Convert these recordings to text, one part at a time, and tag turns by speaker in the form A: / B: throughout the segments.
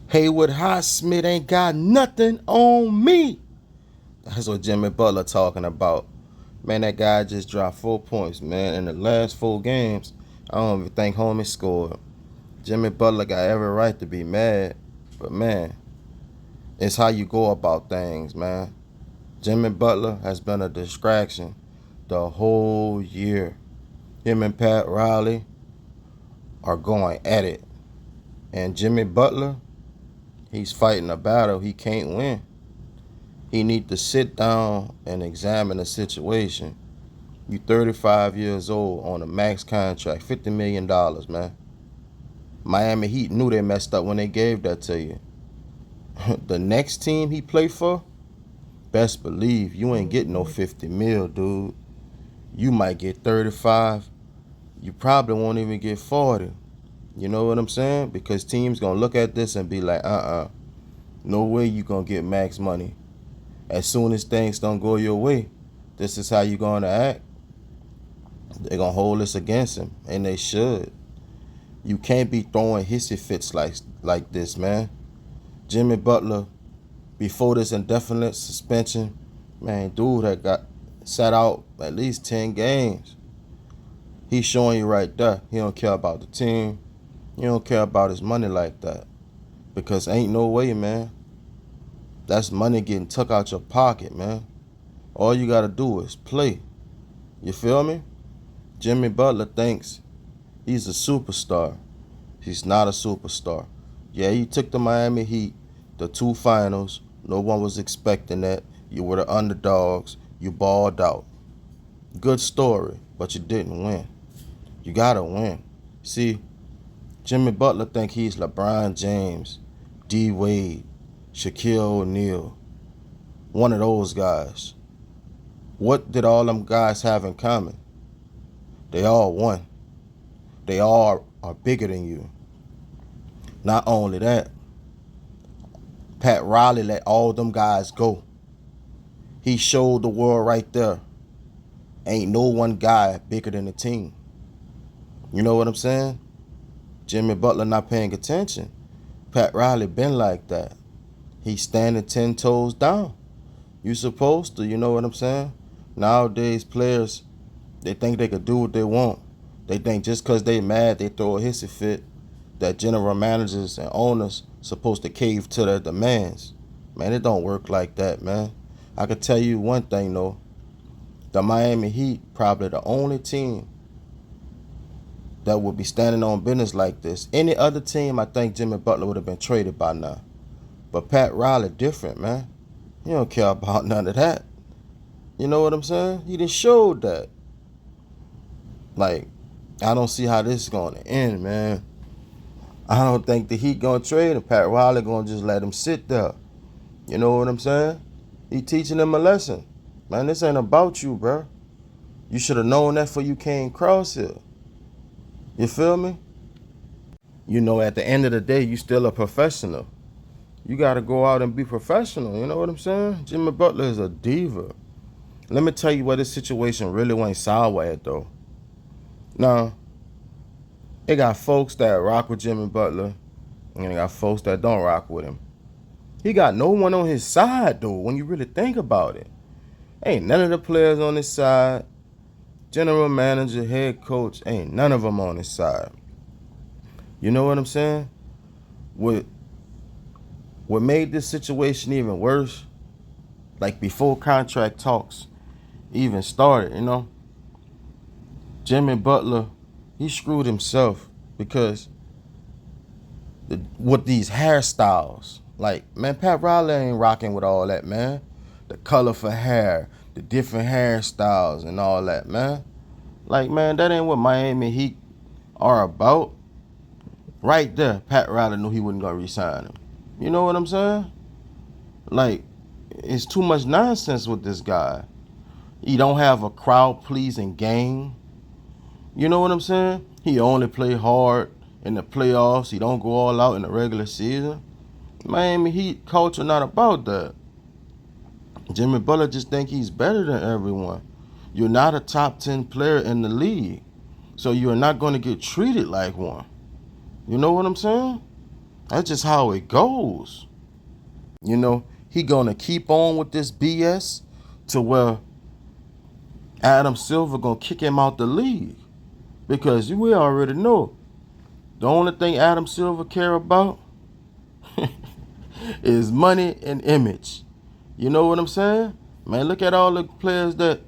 A: Haywood Highsmith ain't got nothing on me. That's what Jimmy Butler talking about. Man, that guy just dropped 4 points, man. In the last 4 games, I don't even think homie scored. Jimmy Butler got every right to be mad. But, man, it's how you go about things, man. Jimmy Butler has been a distraction the whole year. Him and Pat Riley are going at it. And Jimmy Butler, he's fighting a battle he can't win. He need to sit down and examine the situation. You 35 years old on a max contract, $50 million, man. Miami Heat knew they messed up when they gave that to you. The next team he play for, best believe you ain't getting no 50 mil, dude. You might get 35. You probably won't even get 40. You know what I'm saying? Because teams gonna look at this and be like, no way you gonna get max money. As soon as things don't go your way, this is how you gonna act. They're gonna hold this against him, and they should. You can't be throwing hissy fits like this, man. Jimmy Butler, before this indefinite suspension, man, dude had got sat out at least 10 games. He's showing you right there. He don't care about the team. He don't care about his money like that. Because ain't no way, man. That's money getting took out your pocket, man. All you got to do is play. You feel me? Jimmy Butler thinks he's a superstar. He's not a superstar. Yeah, you took the Miami Heat, the 2 finals. No one was expecting that. You were the underdogs. You balled out. Good story, but you didn't win. You got to win. See, Jimmy Butler think he's LeBron James, D. Wade, Shaquille O'Neal, one of those guys. What did all them guys have in common? They all won. They all are bigger than you. Not only that, Pat Riley let all them guys go. He showed the world right there. Ain't no one guy bigger than the team. You know what I'm saying? Jimmy Butler not paying attention. Pat Riley been like that. He's standing 10 toes down. You supposed to, you know what I'm saying? Nowadays, players, they think they could do what they want. They think just because they mad, they throw a hissy fit, that general managers and owners supposed to cave to their demands. Man, it don't work like that, man. I could tell you one thing, though. The Miami Heat, probably the only team that would be standing on business like this. Any other team, I think Jimmy Butler would have been traded by now. But Pat Riley different, man. He don't care about none of that. You know what I'm saying? He just showed that. Like, I don't see how this is going to end, man. I don't think the Heat going to trade him. Pat Riley going to just let him sit there. You know what I'm saying? He teaching him a lesson. Man, this ain't about you, bro. You should have known that before you came across here. You feel me? You know, at the end of the day, you still a professional. You got to go out and be professional. You know what I'm saying? Jimmy Butler is a diva. Let me tell you where this situation really went sour at, though. Now, they got folks that rock with Jimmy Butler, and they got folks that don't rock with him. He got no one on his side, though, when you really think about it. Ain't none of the players on his side. General manager, head coach, ain't none of them on his side. You know what I'm saying? What made this situation even worse, like before contract talks even started, you know, Jimmy Butler, he screwed himself because with these hairstyles, like, man, Pat Riley ain't rocking with all that, man. The colorful hair, the different hairstyles and all that, man. Like, man, that ain't what Miami Heat are about. Right there, Pat Riley knew he wasn't going to re-sign him. You know what I'm saying? Like, it's too much nonsense with this guy. He don't have a crowd-pleasing game. You know what I'm saying? He only play hard in the playoffs. He don't go all out in the regular season. Miami Heat culture not about that. Jimmy Butler just think he's better than everyone. You're not a top 10 player in the league. So you're not going to get treated like one. You know what I'm saying? That's just how it goes. You know, he gonna keep on with this BS to where Adam Silver gonna kick him out the league. Because we already know the only thing Adam Silver care about is money and image. You know what I'm saying? Man, look at all the players that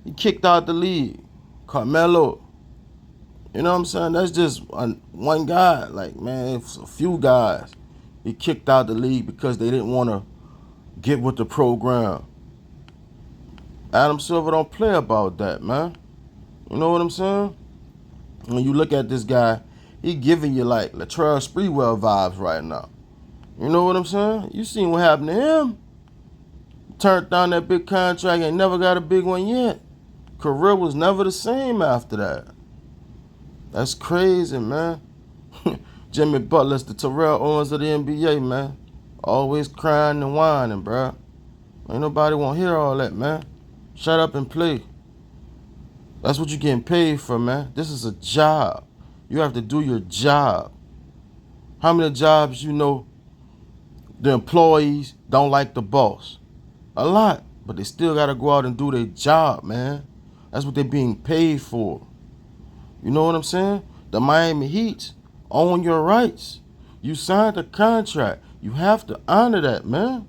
A: he kicked out the league. Carmelo. You know what I'm saying? That's just one guy. Like, man, it's a few guys he kicked out the league because they didn't want to get with the program. Adam Silver don't play about that, man. You know what I'm saying? When you look at this guy, he giving you like Latrell Sprewell vibes right now. You know what I'm saying? You seen what happened to him. Turned down that big contract, ain't never got a big one yet. Career was never the same after that. That's crazy, man. Jimmy Butler's the Terrell Owens of the NBA, man. Always crying and whining, bruh. Ain't nobody want to hear all that, man. Shut up and play. That's what you're getting paid for, man. This is a job. You have to do your job. How many jobs you know the employees don't like the boss? A lot. But they still got to go out and do their job, man. That's what they're being paid for. You know what I'm saying? The Miami Heat own your rights. You signed a contract. You have to honor that, man.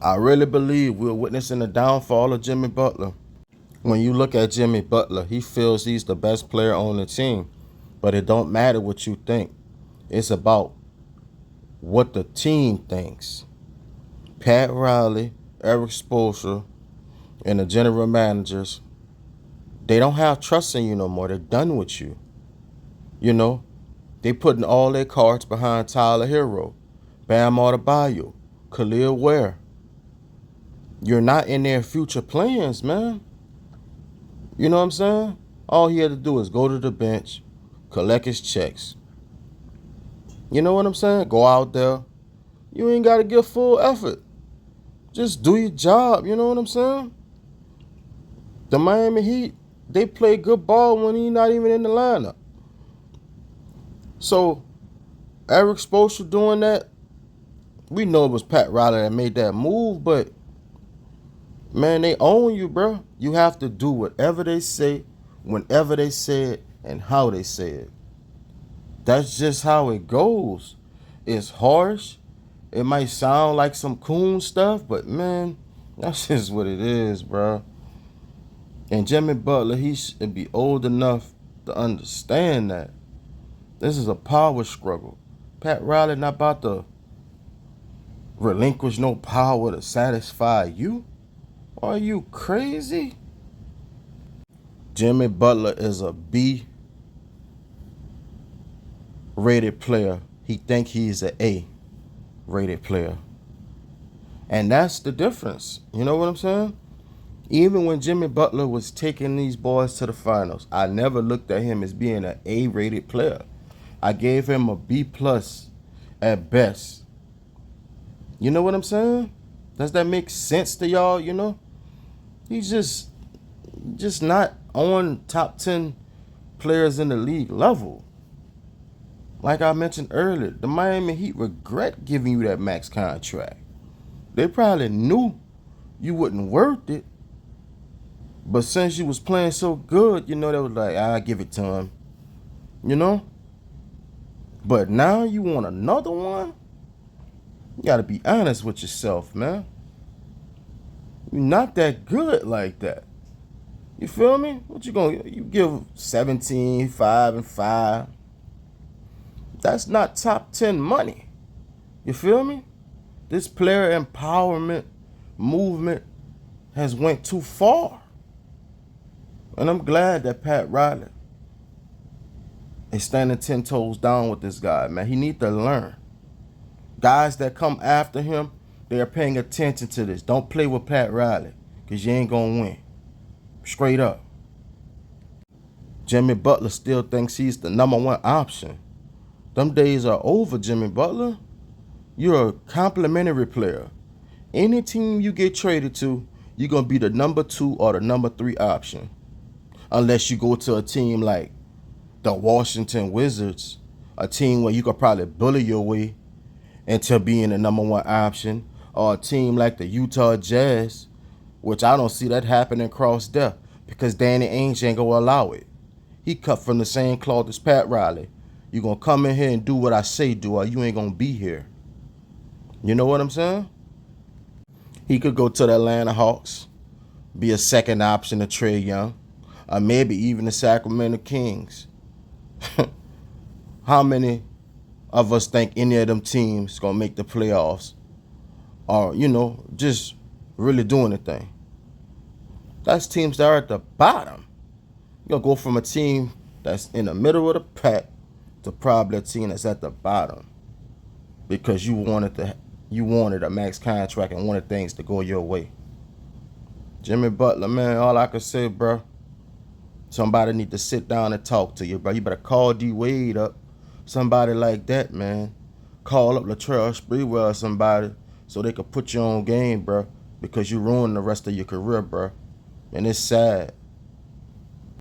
A: I really believe we're witnessing the downfall of Jimmy Butler. When you look at Jimmy Butler, he feels he's the best player on the team. But it don't matter what you think. It's about what the team thinks. Pat Riley, Eric Spoelstra, and the general managers, they don't have trust in you no more. They're done with you. You know, they putting all their cards behind Tyler Hero, Bam Adebayo, Khalil Ware. You're not in their future plans, man. You know what I'm saying? All he had to do is go to the bench, collect his checks. You know what I'm saying? Go out there. You ain't got to give full effort. Just do your job. You know what I'm saying? The Miami Heat, they play good ball when he's not even in the lineup. So, Eric Spoelstra doing that, we know it was Pat Riley that made that move, but, man, they own you, bro. You have to do whatever they say, whenever they say it, and how they say it. That's just how it goes. It's harsh. It might sound like some coon stuff, but, man, that's just what it is, bro. And Jimmy Butler, he should be old enough to understand that. This is a power struggle. Pat Riley not about to relinquish no power to satisfy you. Are you crazy? Jimmy Butler is a B-rated player. He think he's an A-rated player. And that's the difference. You know what I'm saying? Even when Jimmy Butler was taking these boys to the finals, I never looked at him as being an A-rated player. I gave him a B+ at best. You know what I'm saying? Does that make sense to y'all, you know? He's just not on top 10 players in the league level. Like I mentioned earlier, the Miami Heat regret giving you that max contract. They probably knew you wasn't worth it. But since you was playing so good, you know, they was like, I'll give it to him. You know? But now you want another one? You got to be honest with yourself, man. You're not that good like that. You feel me? What you gonna, you give 17, 5, and 5. That's not top 10 money. You feel me? This player empowerment movement has went too far. And I'm glad that Pat Riley is standing 10 toes down with this guy, man. He need to learn. Guys that come after him, they are paying attention to this. Don't play with Pat Riley, because you ain't going to win. Straight up. Jimmy Butler still thinks he's the number one option. Them days are over, Jimmy Butler. You're a complimentary player. Any team you get traded to, you're going to be the number 2 or the number 3 option. Unless you go to a team like the Washington Wizards a team where you could probably bully your way into being the number one option, or a team like the Utah Jazz, which I don't see that happening across there because Danny Ainge ain't gonna allow it. He cut from the same cloth as Pat Riley. You gonna come in here and do what I say do, or you ain't gonna be here. You know what I'm saying? He could go to the Atlanta Hawks, be a second option to Trae Young, or maybe even the Sacramento Kings. How many of us think any of them teams gonna make the playoffs, or just really doing the thing? That's teams that are at the bottom. You're gonna go from a team that's in the middle of the pack to probably a team that's at the bottom because you wanted a max contract and wanted things to go your way. Jimmy Butler, man, all I can say, bro, somebody need to sit down and talk to you, bro. You better call D Wade up, somebody like that, man. Call up Latrell Sprewell or somebody so they could put you on game, bro, because you ruined the rest of your career, bro. And it's sad.